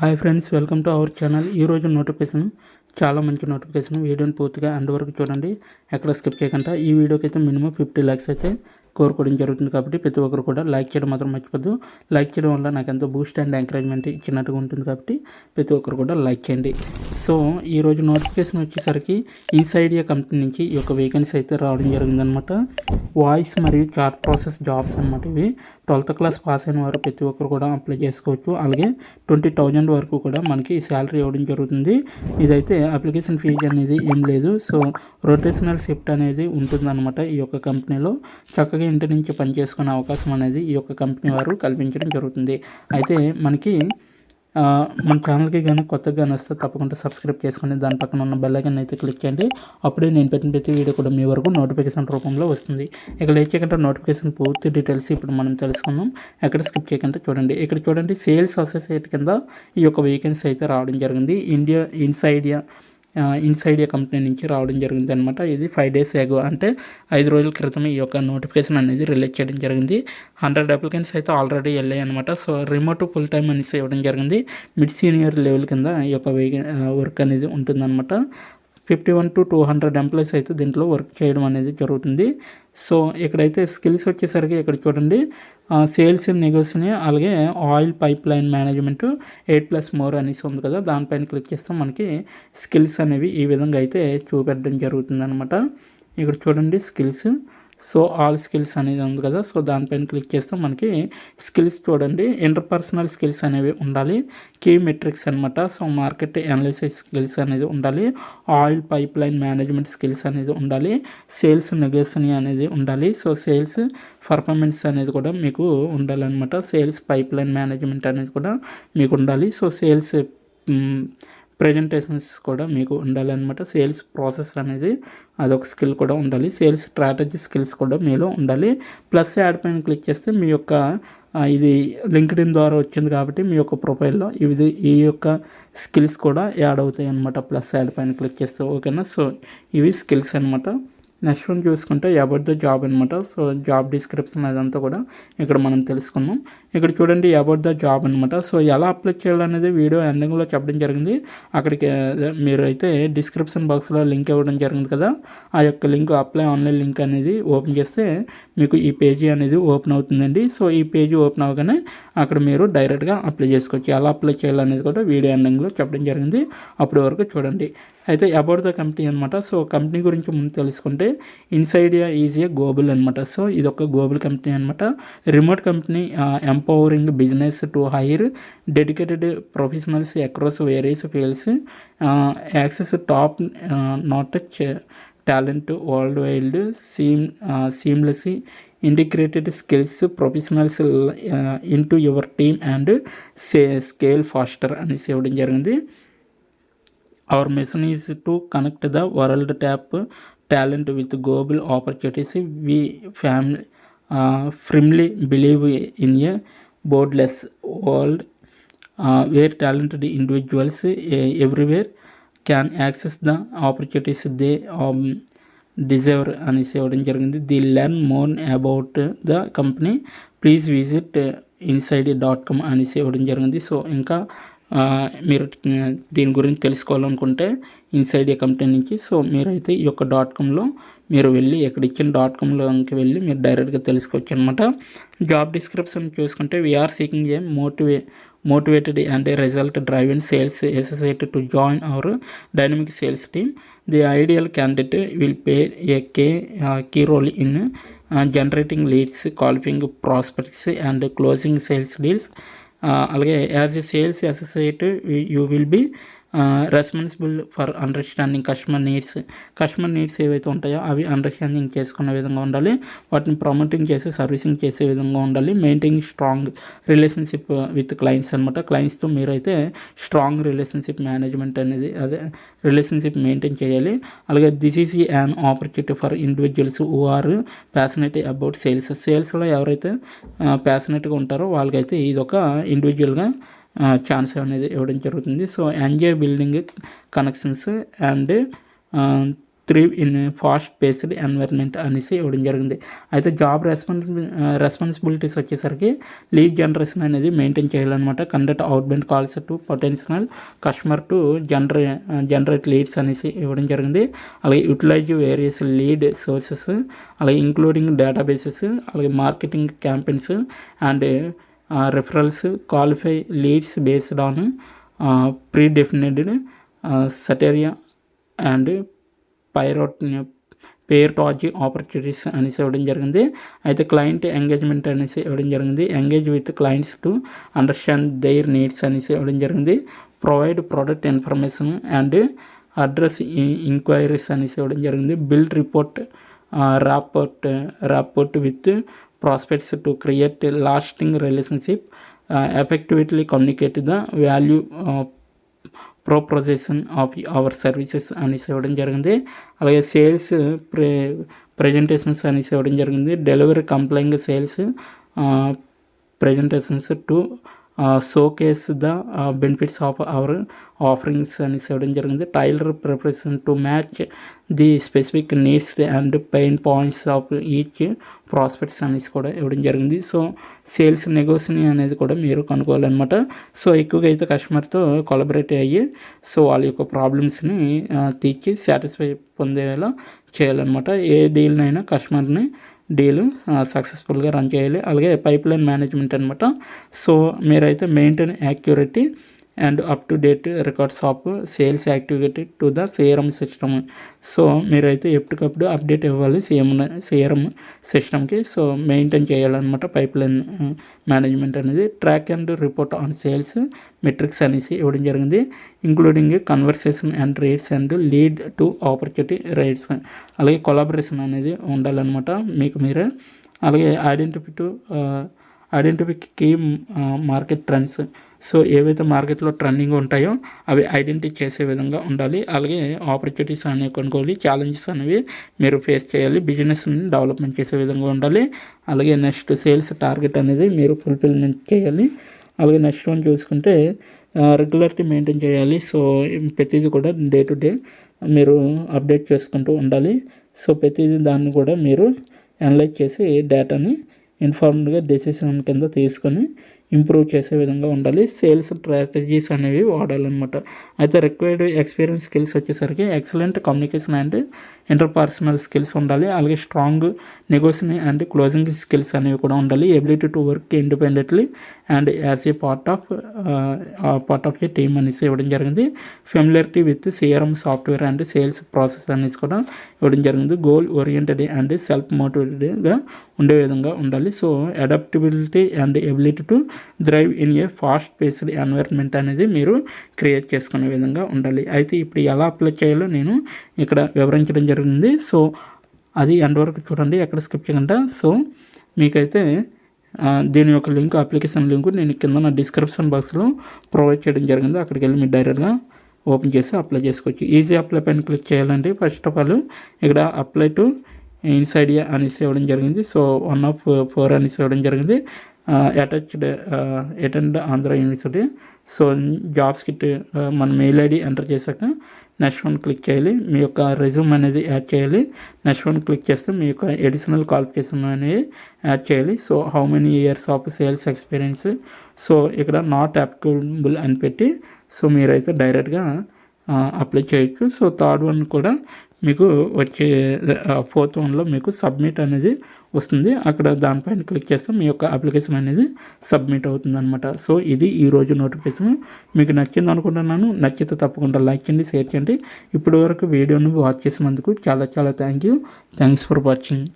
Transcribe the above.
Hi friends, welcome to our channel. ఈరోజు notification చాలా మంచి నోటిఫికేషన్. వీడియోని పూర్తిగా ఎండ్ వరకు చూడండి, ఎక్కడ స్కిప్ చేయకుండా. ఈ వీడియోకి అయితే మినిమం 50 lakhs అయితే కోరుకోవడం జరుగుతుంది. కాబట్టి ప్రతి ఒక్కరు కూడా లైక్ చేయడం మాత్రం మర్చిపోద్దు. లైక్ చేయడం వల్ల నాకు ఎంతో బూస్ట్ అండ్ ఎంకరేజ్మెంట్ ఇచ్చినట్టుగా ఉంటుంది. కాబట్టి ప్రతి ఒక్కరు కూడా లైక్ చేయండి. సో ఈరోజు నోటిఫికేషన్ వచ్చేసరికి ఇన్సైడియా కంపెనీ నుంచి ఈ యొక్క వేకెన్సీ అయితే రావడం జరిగిందనమాట. వాయిస్ మరియు చాట్ ప్రాసెస్ జాబ్స్ అనమాట. ఇవి 12th క్లాస్ పాస్ అయిన వారు ప్రతి ఒక్కరు కూడా అప్లై చేసుకోవచ్చు. అలాగే 20,000 వరకు కూడా మనకి శాలరీ ఇవ్వడం జరుగుతుంది. ఇదైతే అప్లికేషన్ ఫీజు అనేది ఏం లేదు. సో రొటేషనల్ షిఫ్ట్ అనేది ఉంటుందన్నమాట. ఈ యొక్క కంపెనీలో చక్కగా ఇంటి నుంచి పనిచేసుకునే అవకాశం అనేది ఈ యొక్క కంపెనీ వారు కల్పించడం జరుగుతుంది. అయితే మనకి మన ఛానల్కి కానీ కొత్తగా కానీ వస్తే తప్పకుండా సబ్స్క్రైబ్ చేసుకుని దాని పక్కన ఉన్న బెల్ ఐకాన్ అయితే క్లిక్ చేయండి. అప్పుడే నేను పెట్టిన ప్రతి వీడియో కూడా మీ వరకు నోటిఫికేషన్ రూపంలో వస్తుంది. ఇక్కడ లేట్ చేయకుండా నోటిఫికేషన్ పూర్తి డీటెయిల్స్ ఇప్పుడు మనం తెలుసుకుందాం. ఎక్కడ స్కిప్ చేయకుండా చూడండి. ఇక్కడ చూడండి, సేల్స్ అసోసియేట్ కింద ఈ యొక్క వేకెన్సీ అయితే రావడం జరిగింది. ఇన్సైడియా కంపెనీ నుంచి రావడం జరిగింది అనమాట. ఇది 5 days ago, అంటే 5 రోజుల క్రితం ఈ యొక్క నోటిఫికేషన్ అనేది రిలీజ్ చేయడం జరిగింది. 100 అప్లికెంట్స్ అయితే ఆల్రెడీ వెళ్ళాయి అనమాట. సో రిమోట్ ఫుల్ టైం అనేసి ఇవ్వడం జరిగింది. మిడ్ సీనియర్ లెవెల్ కింద ఈ యొక్క వర్క్ అనేది ఉంటుందన్నమాట. 51 to 200 ఎంప్లాయీస్ అయితే దీంట్లో వర్క్ చేయడం అనేది జరుగుతుంది. సో ఇక్కడైతే స్కిల్స్ వచ్చేసరికి ఇక్కడ చూడండి, సేల్స్ నెగోషియేషన్, అలాగే oil pipe line management 8+more అనేసి ఉంది కదా, దానిపైన క్లిక్ చేస్తాం. మనకి స్కిల్స్ అనేవి ఈ విధంగా అయితే చూపెట్టడం జరుగుతుంది అనమాట. ఇక్కడ చూడండి స్కిల్స్. సో ఆల్ స్కిల్స్ అనేది ఉంది కదా, సో దానిపైన క్లిక్ చేస్తే మనకి స్కిల్స్ చూడండి, ఇంటర్పర్సనల్ స్కిల్స్ అనేవి ఉండాలి. కీ మెట్రిక్స్ అనమాట. సో మార్కెట్ అనాలిసిస్ స్కిల్స్ అనేది ఉండాలి. Oil pipe line management skills అనేది ఉండాలి. సేల్స్ నెగోషియేషన్ అనేది ఉండాలి. సో సేల్స్ పర్ఫార్మెన్స్ అనేది కూడా మీకు ఉండాలన్నమాట. సేల్స్ పైప్ లైన్ మేనేజ్మెంట్ అనేది కూడా మీకు ఉండాలి. సో సేల్స్ ప్రజెంటేషన్స్ కూడా మీకు ఉండాలన్నమాట. సేల్స్ ప్రాసెస్ అనేది అదొక స్కిల్ కూడా ఉండాలి. సేల్స్ స్ట్రాటజీ స్కిల్స్ కూడా మీలో ఉండాలి. ప్లస్ యాడ్ పైన క్లిక్ చేస్తే మీ యొక్క ఇది లింక్డ్ఇన్ ద్వారా వచ్చింది కాబట్టి మీ యొక్క ప్రొఫైల్లో ఈ యొక్క స్కిల్స్ కూడా యాడ్ అవుతాయి అన్నమాట. ప్లస్ యాడ్ పైన క్లిక్ చేస్తే ఓకేనా. సో ఇవి స్కిల్స్ అనమాట. నెక్స్ట్ వన్ చూసుకుంటే అబౌట్ ద జాబ్ అనమాట. సో జాబ్ డిస్క్రిప్షన్ అదంతా కూడా ఇక్కడ మనం తెలుసుకుందాం. ఇక్కడ చూడండి అబౌట్ ద జాబ్ అనమాట. సో ఎలా అప్లై చేయాలనేది వీడియో ఎండింగ్లో చెప్పడం జరిగింది. అక్కడికి మీరు అయితే డిస్క్రిప్షన్ బాక్స్లో లింక్ ఇవ్వడం జరిగింది కదా, ఆ యొక్క లింక్ అప్లై ఆన్లైన్ లింక్ అనేది ఓపెన్ చేస్తే మీకు ఈ పేజీ అనేది ఓపెన్ అవుతుందండి. సో ఈ పేజీ ఓపెన్ అవ్వగానే అక్కడ మీరు డైరెక్ట్గా అప్లై చేసుకోవచ్చు. ఎలా అప్లై చేయాలనేది కూడా వీడియో ఎండింగ్లో చెప్పడం జరిగింది. అప్పటి వరకు చూడండి. అయితే అబౌట్ ద కంపెనీ అనమాట. సో కంపెనీ గురించి ముందు తెలుసుకుంటే ఇన్సైడియా ఈజ్ ఏ గ్లోబల్ అనమాట. సో ఇది ఒక గ్లోబల్ కంపెనీ అనమాట. Remote company empowering business to hire dedicated professionals across various fields, access top notch talent worldwide, seamless integrated skills professionals into your team and scale faster అనేసి ఇవ్వడం జరిగింది. Our mission is to connect the world talent with global opportunities. We firmly believe in a boundless world where talented individuals everywhere can access the opportunities they deserve అనేసి ఇవ్వడం జరిగింది. The learn more about the company please visit inside.com అనేసి ఇవ్వడం జరిగింది. So ఇంకా మీరు దీని గురించి తెలుసుకోవాలనుకుంటే ఇన్సైడియా కంపెనీ నుంచి సో మీరైతే ఈ యొక్క .comలో మీరు వెళ్ళి ఇక్కడ ఇచ్చిన .comలోకి వెళ్ళి మీరు డైరెక్ట్గా తెలుసుకోవచ్చు అనమాట. జాబ్ డిస్క్రిప్షన్ చూసుకుంటే we're seeking a motivated and result driven sales associate to join our dynamic sales team. The ideal candidate will play a key role in generating leads, qualifying prospects and closing sales deals. అలాగే as a sales associate you will be responsible for understanding customer needs ఏవైతే ఉంటాయో అవి understanding చేసుకునే విధంగా ఉండాలి. వాటిని promoting చేసి servicing చేసే విధంగా ఉండాలి. Maintain strong relationship with clients అనమాట. క్లయింట్స్తో మీరైతే స్ట్రాంగ్ రిలేషన్షిప్ మేనేజ్మెంట్ అనేది రిలేషన్షిప్ మెయింటైన్ చేయాలి. అలాగే this is an opportunity for individuals who are passionate about సేల్స్లో ఎవరైతే ప్యాషనేట్గా ఉంటారో వాళ్ళకైతే ఇది ఒక ఇండివిజువల్గా ఛాన్స్ అనేది ఇవ్వడం జరుగుతుంది. So enjoy building connections and thrive in fast paced environment అనేసి ఇవ్వడం జరిగింది. అయితే జాబ్ రెస్పాన్సిబిలిటీస్ వచ్చేసరికి లీడ్ జనరేషన్ అనేది మెయింటైన్ చేయాలన్నమాట. Conduct outbound calls to potential customer to generate leads అనేసి ఇవ్వడం జరిగింది. అలాగే యూటిలైజ్ వేరియస్ లీడ్ సోర్సెస్, అలాగే ఇంక్లూడింగ్ డేటాబేసెస్, అలాగే marketing campaigns and referrals, qualify leads based on predefined criteria and prioritize opportunities అనేసి ఇవ్వడం జరిగింది. అయితే క్లయింట్ ఎంగేజ్మెంట్ అనేసి ఇవ్వడం జరిగింది. Engage with clients to understand their needs అనేసి ఇవ్వడం జరిగింది. Provide product information and address inquiries అనేసి ఇవ్వడం జరిగింది. Build rapport with prospects to create a lasting relationship, effectively communicate the value proposition of our services అనేసి ఇవ్వడం జరిగింది. అలాగే సేల్స్ ప్రెజెంటేషన్స్ అనేసి ఇవ్వడం జరిగింది. Delivery complying sales presentations to showcase the benefits of our offerings అనేసి ఇవ్వడం జరిగింది. Tailor preparation to match the specific needs and pain points of each prospects అనేసి కూడా ఇవ్వడం జరిగింది. సో సేల్స్ నెగోషియేషన్ అనేది కూడా మీరు కనుక్కోవాలన్నమాట. సో ఎక్కువగా అయితే కస్టమర్తో కొలాబరేట్ అయ్యి సో వాళ్ళ యొక్క ప్రాబ్లమ్స్ని తీర్చి సాటిస్ఫై పొందేలా చేయాలన్నమాట. ఏ డీల్నైనా కస్టమర్ని డీల్ సక్సెస్ఫుల్గా రన్ చేయాలి. అలాగే పైప్ లైన్ మేనేజ్మెంట్ అనమాట. సో మీరైతే maintain accurate and up to date records of sales activity to the CRM system. So మీరైతే ఎప్పటికప్పుడు అప్డేట్ ఇవ్వాలి సిఆర్ఎం సిస్టమ్కి. సో మెయింటైన్ చేయాలన్నమాట పైప్ లైన్ మేనేజ్మెంట్ అనేది. Track and report on sales metrics అనేసి ఇవ్వడం జరిగింది. Including conversation and rates and lead to opportunity rates. అలాగే కొలాబరేషన్ అనేది ఉండాలన్నమాట మీకు మీరే. అలాగే identify key market trends. So ఏవైతే మార్కెట్లో ట్రెండింగ్ ఉంటాయో అవి ఐడెంటిఫై చేసే విధంగా ఉండాలి. అలాగే ఆపర్చునిటీస్ అనేవి కొనుక్కోవాలి. ఛాలెంజెస్ అనేవి మీరు ఫేస్ చేయాలి. బిజినెస్ని డెవలప్మెంట్ చేసే విధంగా ఉండాలి. అలాగే నెక్స్ట్ సేల్స్ టార్గెట్ అనేది మీరు ఫుల్ఫిల్మెంట్ చేయాలి. అలాగే నెక్స్ట్ వన్ చూసుకుంటే రెగ్యులారిటీ మెయింటైన్ చేయాలి. సో ప్రతిదీ కూడా డే టు డే మీరు అప్డేట్ చేసుకుంటూ ఉండాలి. సో ప్రతిదీ దాన్ని కూడా మీరు అనలైజ్ చేసి డేటాని ఇన్ఫార్మ్డ్గా డెసిషన్ కింద తీసుకొని ఇంప్రూవ్ చేసే విధంగా ఉండాలి. సేల్స్ స్ట్రాటజీస్ అనేవి వాడాలన్నమాట. అయితే రిక్వైర్డ్ ఎక్స్పీరియన్స్ స్కిల్స్ వచ్చేసరికి excellent communication and interpersonal skills ఉండాలి. అలాగే strong negotiation and closing skills అనేవి కూడా ఉండాలి. Ability to work independently and as a part of A team అనేసి ఇవ్వడం జరిగింది. Familiarity with CRM software and sales process అనేసి కూడా ఇవ్వడం జరిగింది. గోల్ ఓరియంటెడ్ అండ్ సెల్ఫ్ మోటివేటెడ్గా ఉండే విధంగా ఉండాలి. So adaptability and ability to thrive in a fast paced environment అనేది మీరు క్రియేట్ చేసుకునే విధంగా ఉండాలి. అయితే ఇప్పుడు ఎలా అప్లై చేయాలో నేను ఇక్కడ వివరించడం జరిగింది. సో అది ఎండ్ వరకు చూడండి, ఎక్కడ స్కిప్ చేయకుండా. సో మీకైతే దీని యొక్క లింక్, అప్లికేషన్ లింక్ నేను కింద నా డిస్క్రిప్షన్ బాక్స్లో ప్రొవైడ్ చేయడం జరిగింది. అక్కడికి వెళ్ళి మీరు డైరెక్ట్గా ఓపెన్ చేసి అప్లై చేసుకోవచ్చు. ఈజీ అప్లై పైన క్లిక్ చేయాలంటే ఫస్ట్ ఆఫ్ ఆల్ ఇక్కడ అప్లై టు ఇన్సైడియా అనేసి ఇవ్వడం జరిగింది. సో 1 of 4 అనేసి ఇవ్వడం జరిగింది. Attend Andhra university. So jobs kit మన మెయిల్ ఐడి ఎంటర్ చేశాక నెక్స్ట్ వన్ క్లిక్ చేయాలి. మీ యొక్క రెజ్యూమ్ అనేది యాడ్ చేయాలి. నెక్స్ట్ వన్ క్లిక్ చేస్తే మీ యొక్క ఎడిషనల్ క్వాలిఫికేషన్ అనేది యాడ్ చేయాలి. So how many years of sales experience. So ఇక్కడ నాట్ అప్లికబుల్ అని పెట్టి సో మీరైతే డైరెక్ట్గా అప్లై చేయొచ్చు. సో థర్డ్ వన్ కూడా మీకు వచ్చే ఫోర్త్ వన్లో మీకు సబ్మిట్ అనేది వస్తుంది. అక్కడ దానిపైన క్లిక్ చేస్తే మీ యొక్క అప్లికేషన్ అనేది సబ్మిట్ అవుతుంది అనమాట. సో ఇది ఈరోజు నోటిఫికేషన్. మీకు నచ్చింది అనుకుంటున్నాను. నచ్చితే తప్పకుండా లైక్ చేయండి, షేర్ చేయండి. ఇప్పటి వరకు వీడియోని వాచ్ చేసినందుకు చాలా థ్యాంక్స్ ఫర్ వాచింగ్.